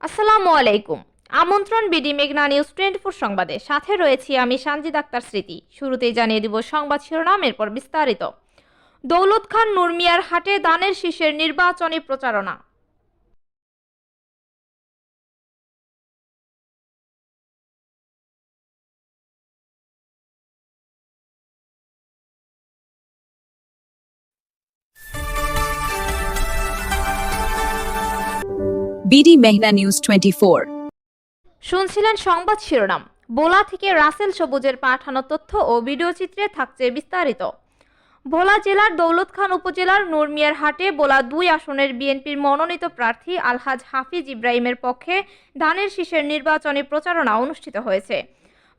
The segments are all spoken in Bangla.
আসসালামু আলাইকুম। আমন্ত্রণ বিডি মেঘনা নিউজ 24 সংবাদে। সাথে রয়েছি আমি সানজিদ আক্তার স্মৃতি। শুরুতেই জানিয়ে দিব সংবাদ শিরোনাম, এরপর বিস্তারিত। দৌলত খান নূর মিয়ার হাটে দানের শীষের নির্বাচনী প্রচারণা। বিডি মেঘনা নিউজ 24। শুনছিলেন সংবাদ শিরোনাম। ভোলা থেকে রাসেল সবুজের পাঠানো তথ্য ও ভিডিও চিত্রে থাকছে বিস্তারিত। ভোলা জেলার দৌলত খান উপজেলার নূর মিয়ার হাটে ভোলা 2 আসনের বিএনপির মনোনীত প্রার্থী আলহাজ হাফিজ ইব্রাহিমের পক্ষে ধানের শীষের নির্বাচনী প্রচারণা অনুষ্ঠিত হয়েছে।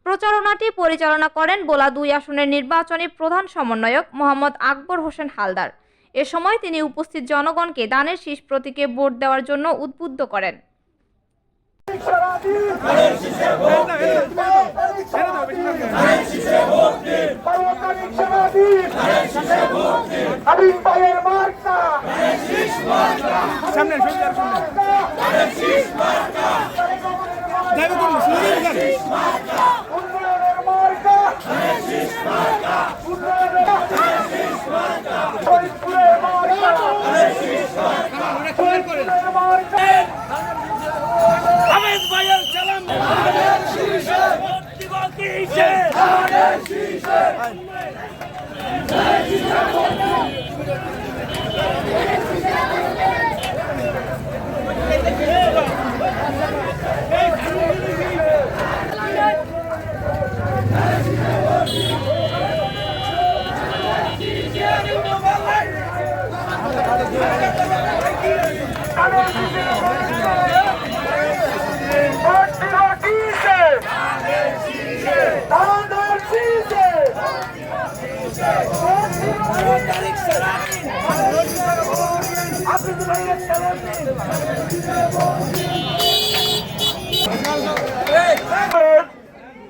প্রচারণাটি পরিচালনা করেন ভোলা 2 আসনের নির্বাচনী প্রধান সমন্বয়ক মোহাম্মদ আকবর হোসেন হালদার। এ সময় তিনি উপস্থিত জনগণকে ধানের শীষ প্রতীকে ভোট দেওয়ার জন্য উদ্বুদ্ধ করেন।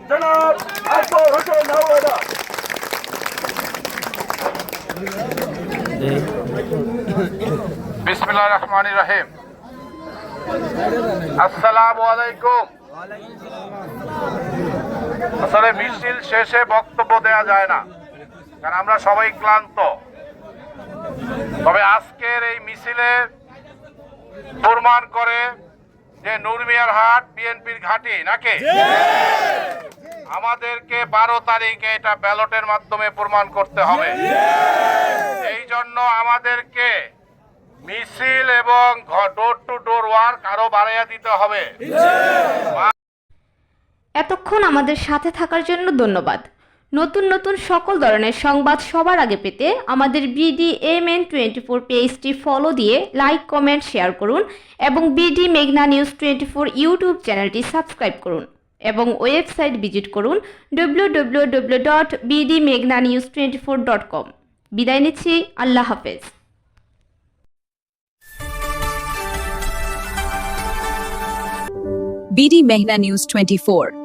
जनाब আকবর হোসেন হাওলাদার। বিসমিল্লাহির রহমানির রহিম। আসসালামু আলাইকুম। আসলে মিছিল শেষে বক্তব্য দেওয়া যায় না, কারণ আমরা সবাই ক্লান্ত। তবে আজকের এই মিছিলে প্রমাণ করে যে নূর মিয়ার হাট বিএনপির ঘাঁটি নাকি। আমাদেরকে 12 তারিখে এটা ব্যালটের মাধ্যমে প্রমাণ করতে হবে। এই জন্য আমাদেরকে মিছিল এবং ডোর টু ডোর ওয়ার্ক আরো বাড়াইয়া দিতে হবে। এতক্ষণ আমাদের সাথে থাকার জন্য ধন্যবাদ। নতুন নতুন সকল ধরনের সংবাদ সবার আগে পেতে আমাদের BDMN24 পেজটি ফলো দিয়ে লাইক, কমেন্ট, শেয়ার করুন এবং বিডি মেঘনা নিউজ 24 ইউটিউব চ্যানেলটি সাবস্ক্রাইব করুন এবং ওয়েবসাইট ভিজিট করুন www.bdmeghnanews24.com। বিদায় নিচ্ছি, আল্লাহ হাফেজ। বিডি মেঘনা নিউজ 24।